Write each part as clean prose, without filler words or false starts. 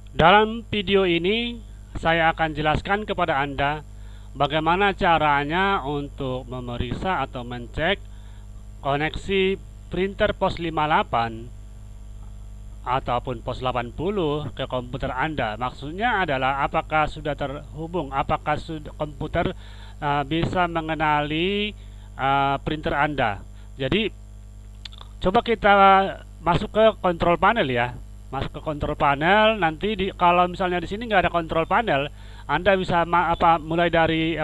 Dalam video ini, saya akan jelaskan kepada Anda bagaimana caranya untuk memeriksa atau mencek koneksi printer POS 58 ataupun POS 80 ke komputer Anda. Maksudnya adalah apakah sudah terhubung, apakah komputer bisa mengenali printer Anda. Jadi, coba kita masuk ke control panel ya. Masuk ke control panel, nanti kalau misalnya di sini nggak ada control panel, Anda bisa mulai dari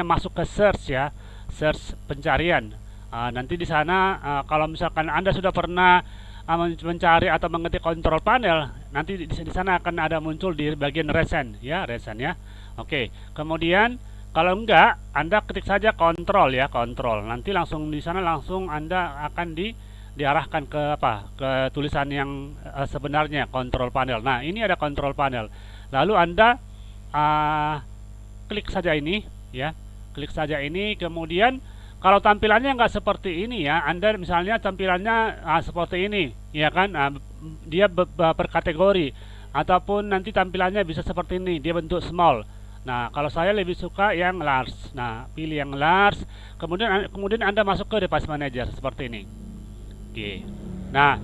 masuk ke search ya, search pencarian. Nanti di sana kalau misalkan Anda sudah pernah mencari atau mengetik control panel, nanti di sana akan ada muncul di bagian recent ya, recent ya. Oke, kemudian kalau enggak, Anda ketik saja kontrol ya, kontrol. Nanti langsung di sana langsung Anda akan diarahkan ke ke tulisan yang sebenarnya kontrol panel. Nah, ini ada kontrol panel. Lalu Anda uh, klik saja ini ya. Klik saja ini, kemudian kalau tampilannya nggak seperti ini ya, Anda misalnya tampilannya seperti ini, ya kan? Dia berkategori, ataupun nanti tampilannya bisa seperti ini, dia bentuk small. Nah, kalau saya lebih suka yang large. Nah, pilih yang large, kemudian Anda masuk ke device manager seperti ini. Oke. Nah,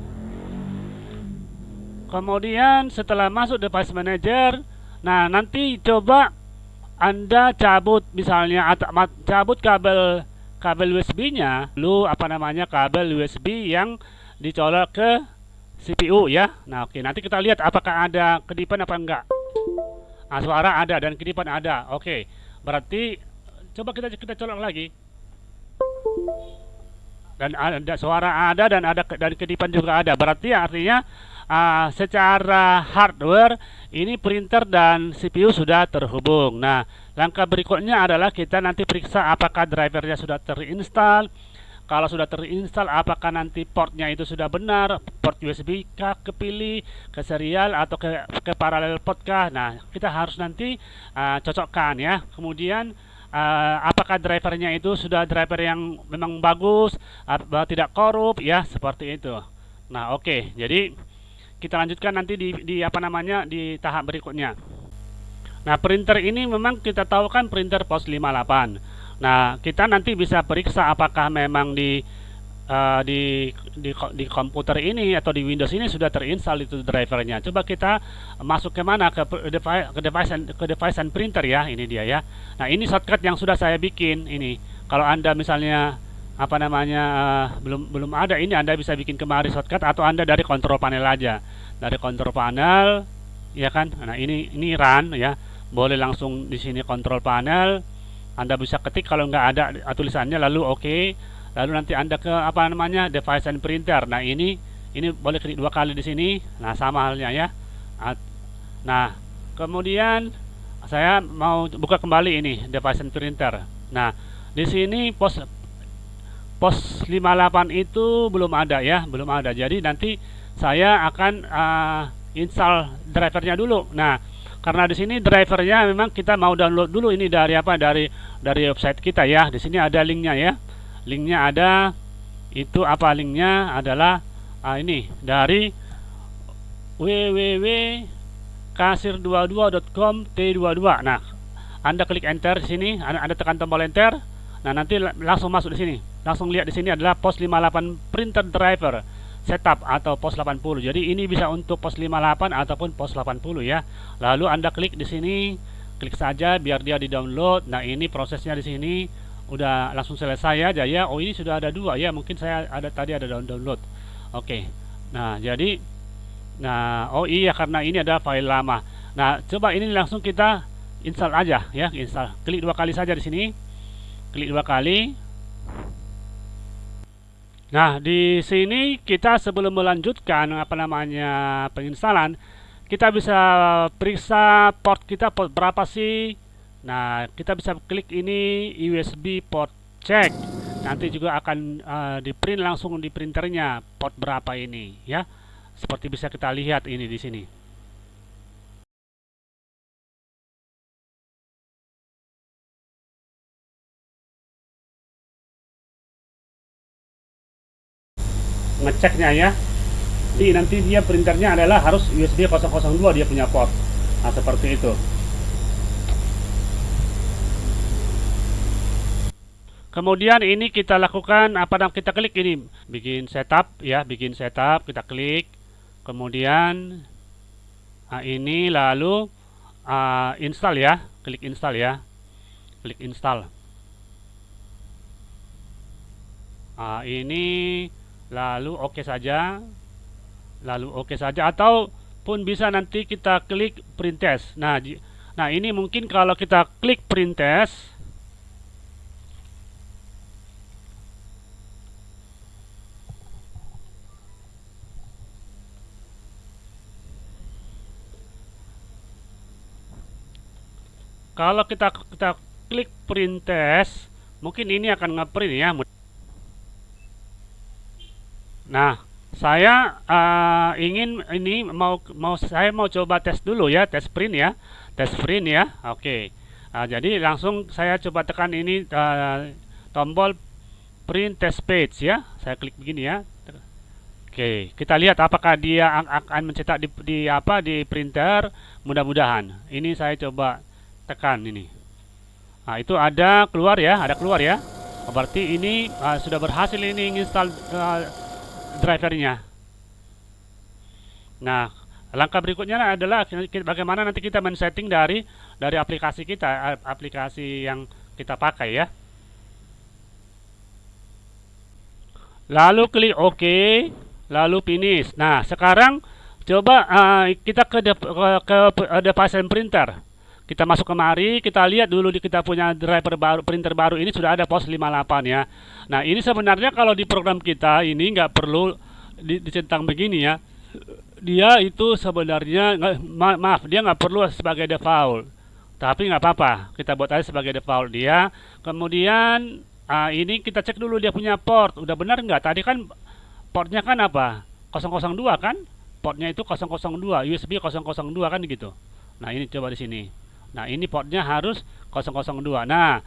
kemudian setelah masuk device manager, nah nanti coba Anda cabut misalnya cabut kabel kabel USB-nya, lalu kabel USB yang dicolok ke CPU ya. Nah, oke, nanti kita lihat apakah ada kedipan apa enggak. Suara ada dan kedipan ada. Oke. Berarti coba kita colok lagi. Dan ada suara ada dan kedipan juga ada. Berarti artinya secara hardware ini printer dan CPU sudah terhubung. Nah, langkah berikutnya adalah kita nanti periksa apakah drivernya sudah terinstall. Kalau sudah terinstall, apakah nanti portnya itu sudah benar, port USB kah kepilih, ke serial atau ke paralel port kah. Nah, kita harus nanti cocokkan ya. Kemudian apakah drivernya itu sudah driver yang memang bagus, tidak korup ya, seperti itu. Nah, oke. Jadi kita lanjutkan nanti di tahap berikutnya. Nah, printer ini memang kita tahu kan printer POS 58. Nah, kita nanti bisa periksa apakah memang di komputer ini atau di Windows ini sudah terinstall itu drivernya. Coba kita masuk ke mana, ke device and printer ya. Ini dia ya. Nah, ini shortcut yang sudah saya bikin ini. Kalau Anda misalnya belum ada ini, Anda bisa bikin kemari shortcut, atau Anda dari kontrol panel aja. Dari kontrol panel ya kan. Nah, ini run ya. Boleh langsung di sini kontrol panel. Anda bisa ketik kalau nggak ada tulisannya, lalu oke. Lalu nanti Anda ke device and printer. Nah, ini boleh klik 2 kali di sini. Nah, sama halnya ya. Nah, kemudian saya mau buka kembali ini device and printer. Nah, di sini POS 58 itu belum ada ya, belum ada. Jadi nanti saya akan install drivernya dulu. Nah, karena di sini drivernya memang kita mau download dulu ini dari website kita ya. Di sini ada linknya ya. Linknya ada, itu linknya adalah ini dari www.kasir22.com T22. Nah, Anda klik enter di sini, Anda tekan tombol enter. Nah, nanti langsung masuk di sini. Langsung lihat di sini adalah POS 58 printer driver setup atau POS 80. Jadi ini bisa untuk POS 58 ataupun POS 80 ya. Lalu Anda klik di sini, klik saja biar dia di-download. Nah, ini prosesnya di sini udah langsung selesai aja ya. Oh, ini sudah ada 2 ya. Mungkin saya tadi ada download. Oke. Nah, jadi oh iya, karena ini ada file lama. Nah, coba ini langsung kita install aja ya, install. Klik 2 kali saja di sini. Klik 2 kali. Nah, di sini kita sebelum melanjutkan penginstalan, kita bisa periksa port kita port berapa sih. Nah, kita bisa klik ini USB port check. Nanti juga akan di print langsung di printernya port berapa ini ya. Seperti bisa kita lihat ini di sini. Ngeceknya ya. pasti nanti dia printernya adalah harus USB 002 dia punya port. Nah, seperti itu. Kemudian ini kita lakukan kita klik ini, bikin setup ya, bikin setup, kita klik. Kemudian ini lalu install ya, klik install ya. Klik install. Ini lalu oke saja. Lalu oke saja, ataupun bisa nanti kita klik print test. Nah, ini mungkin kalau kita klik print test, kalau kita klik print test, mungkin ini akan ngeprint ya. Nah, saya ingin ini saya mau coba tes dulu ya, tes print ya. Oke. Jadi langsung saya coba tekan ini tombol print test page ya. Saya klik begini ya. Oke, kita lihat apakah dia akan mencetak di printer. Mudah-mudahan. Ini saya coba tekan ini. Nah, itu ada keluar ya. Berarti ini sudah berhasil ini install drivernya. Nah, langkah berikutnya adalah bagaimana nanti kita men-setting dari aplikasi kita, aplikasi yang kita pakai ya. Lalu klik OK, lalu finish. Nah, sekarang coba kita ke device printer. Kita masuk kemari, kita lihat dulu kita punya driver baru, printer baru ini sudah ada POS 58 ya. Nah, ini sebenarnya kalau di program kita ini nggak perlu dicentang begini ya. Dia itu sebenarnya dia nggak perlu sebagai default. Tapi nggak apa-apa, kita buat aja sebagai default dia. Kemudian ini kita cek dulu dia punya port, udah benar nggak? Tadi kan portnya kan apa? 002 kan? Portnya itu 002, USB 002 kan gitu. Nah, ini coba di sini. Nah, ini portnya harus 002. Nah,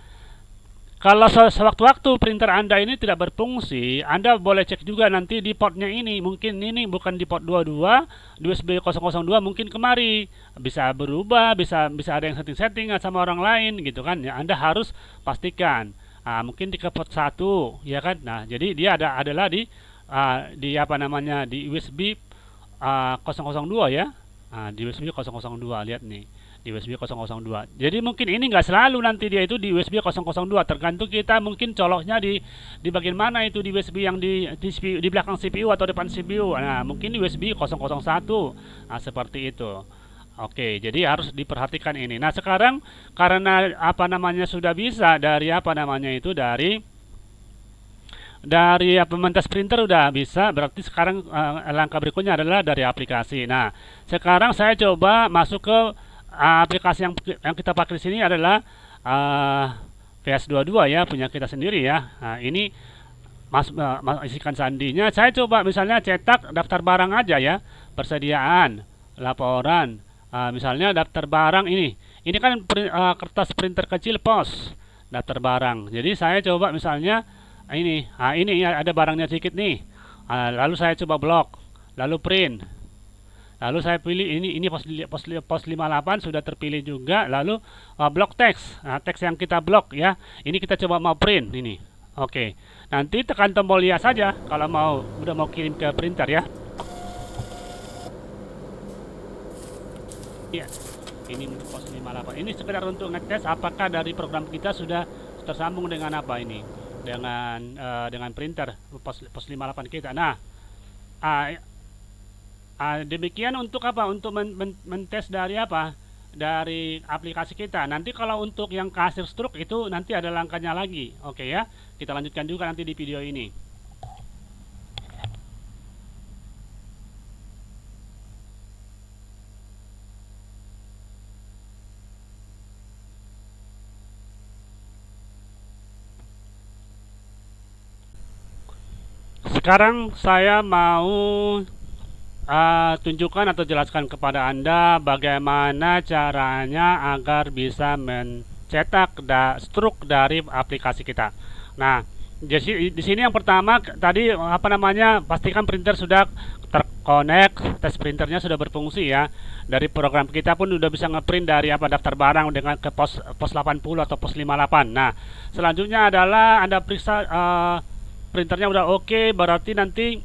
kalau sewaktu-waktu printer Anda ini tidak berfungsi, Anda boleh cek juga nanti di portnya ini. Mungkin ini bukan di port 22, di USB 002 mungkin kemari. Bisa berubah, bisa ada yang setting-setting sama orang lain gitu kan. Ya, Anda harus pastikan. Mungkin di port 1, ya kan. Nah, jadi dia adalah di USB 002 ya. Di USB 002, lihat nih. Di USB 002. Jadi mungkin ini nggak selalu nanti dia itu di USB 002, tergantung kita mungkin coloknya di bagian mana itu di USB yang di belakang CPU atau depan CPU. Nah, mungkin di USB 001. Nah, seperti itu. Oke, jadi harus diperhatikan ini. Nah, sekarang karena sudah bisa dari mentes printer udah bisa, berarti sekarang langkah berikutnya adalah dari aplikasi. Nah, sekarang saya coba masuk ke aplikasi yang kita pakai di sini adalah PS22 ya, punya kita sendiri ya. Nah, ini isikan sandinya. Saya coba misalnya cetak daftar barang aja ya, persediaan, laporan. Misalnya daftar barang ini kan kertas printer kecil POS, daftar barang. Jadi saya coba misalnya ini ya, ada barangnya sedikit nih. Lalu saya coba blok, lalu print. Lalu saya pilih ini POS 58 sudah terpilih juga. Lalu blok teks. Nah, teks yang kita blok ya. Ini kita coba mau print ini. Oke. Nanti tekan tombol ya saja kalau udah mau kirim ke printer ya. Iya. Ini POS 58. Ini sekedar untuk ngetes apakah dari program kita sudah tersambung dengan dengan printer POS 58 kita. Nah, demikian untuk untuk mentes dari aplikasi kita. Nanti kalau untuk yang kasir stroke itu nanti ada langkahnya lagi. Oke ya, kita lanjutkan juga nanti di video ini. Sekarang saya mau tunjukkan atau jelaskan kepada Anda bagaimana caranya agar bisa mencetak stroke dari aplikasi kita. Nah, Jadi di sini yang pertama tadi apa namanya, pastikan printer sudah terkonek, tes printernya sudah berfungsi ya. Dari program kita pun sudah bisa ngeprint dari apa daftar barang dengan ke pos 80 atau pos 58. Nah, selanjutnya adalah Anda periksa printernya udah oke, berarti nanti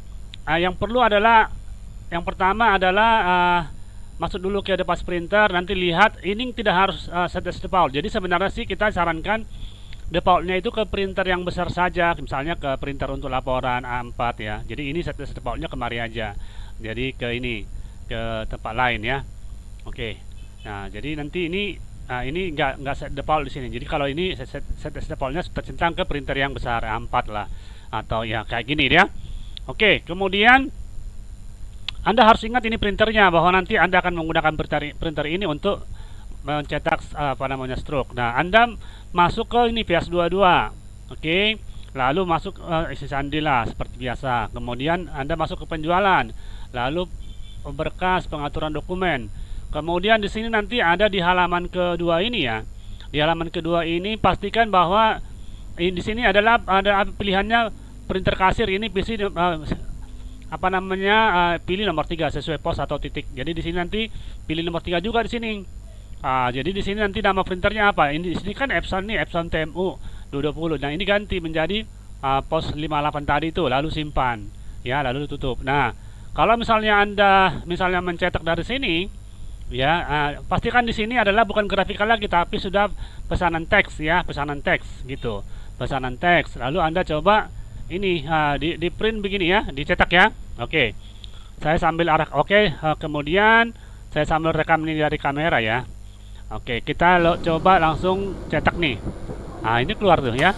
yang perlu adalah yang pertama adalah masuk dulu ke depas printer, nanti lihat ini tidak harus set as default. Jadi sebenarnya sih kita sarankan defaultnya itu ke printer yang besar saja, misalnya ke printer untuk laporan A4 ya. Jadi ini set defaultnya kemari aja. Jadi ke ini, ke tempat lain ya. Oke. Nah, jadi nanti ini nggak set default di sini. Jadi kalau ini set defaultnya tercentang ke printer yang besar A4 lah, atau ya kayak gini ya. Oke. Kemudian Anda harus ingat ini printernya, bahwa nanti Anda akan menggunakan printer ini untuk mencetak apa namanya stroke. Nah, Anda masuk ke ini VS22, oke. Lalu masuk isi sandi lah seperti biasa. Kemudian Anda masuk ke penjualan, lalu berkas pengaturan dokumen. Kemudian di sini nanti ada di halaman kedua ini ya. Di halaman kedua ini pastikan bahwa di sini adalah ada pilihannya printer kasir. Ini PC apa namanya pilih nomor 3 sesuai pos atau titik. Jadi di sini nanti pilih nomor 3 juga di sini. Jadi di sini nanti nama printernya apa? Ini di sini kan Epson nih, Epson TMU 220. Nah, ini ganti menjadi pos 58 tadi itu, lalu simpan. Ya, lalu tutup. Nah, kalau misalnya Anda mencetak dari sini, ya, pastikan di sini adalah bukan grafikal lagi tapi sudah pesanan teks ya, pesanan teks gitu. Pesanan teks. Lalu Anda coba ini di print begini ya, dicetak ya. Oke. Saya sambil kemudian saya sambil rekam ini dari kamera ya. Oke, kita coba langsung cetak nih. Nah, ini keluar tuh ya,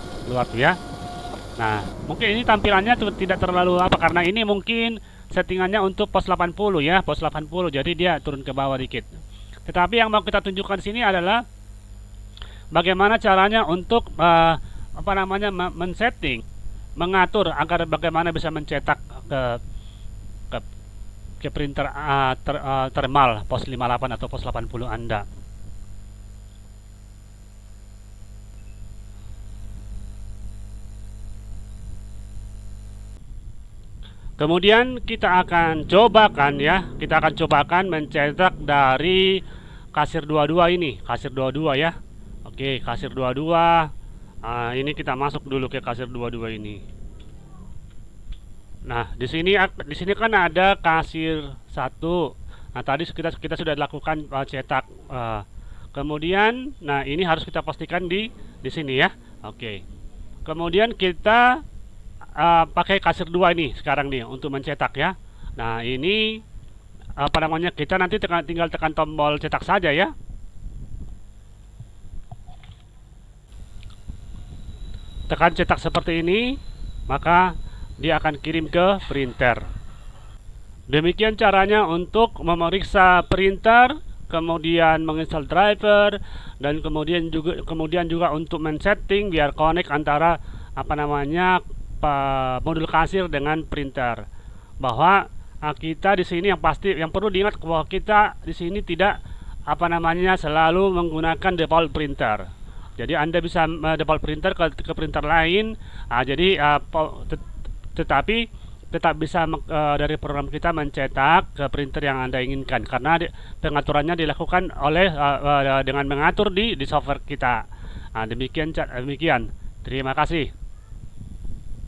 Nah, mungkin ini tampilannya tidak terlalu apa, karena ini mungkin settingannya untuk pos 80 ya, pos 80. Jadi dia turun ke bawah dikit. Tetapi yang mau kita tunjukkan di sini adalah bagaimana caranya untuk apa namanya men-setting, mengatur agar bagaimana bisa mencetak ke printer thermal pos 58 atau pos 80 Anda. Kemudian kita akan cobakan ya, mencetak dari kasir 22 ini, kasir 22 ya. Oke, kasir 22. Ini kita masuk dulu ke kasir 22 ini. Nah, di sini kan ada kasir 1. Nah, tadi kita sudah lakukan cetak. Kemudian, nah ini harus kita pastikan di sini ya. Oke. Kemudian kita pakai kasir 2 ini sekarang nih untuk mencetak ya. Nah, ini apa namanya, kita nanti tinggal tekan tombol cetak saja ya. Tekan cetak seperti ini, maka dia akan kirim ke printer. Demikian caranya untuk memeriksa printer, kemudian menginstal driver, dan kemudian juga untuk men-setting biar connect antara apa namanya modul kasir dengan printer. Bahwa kita di sini yang perlu diingat bahwa kita di sini tidak apa namanya selalu menggunakan default printer. Jadi Anda bisa default printer ke printer lain. Tetapi tetap bisa dari program kita mencetak ke printer yang Anda inginkan, karena pengaturannya dilakukan oleh dengan mengatur di software kita. Demikian. Terima kasih.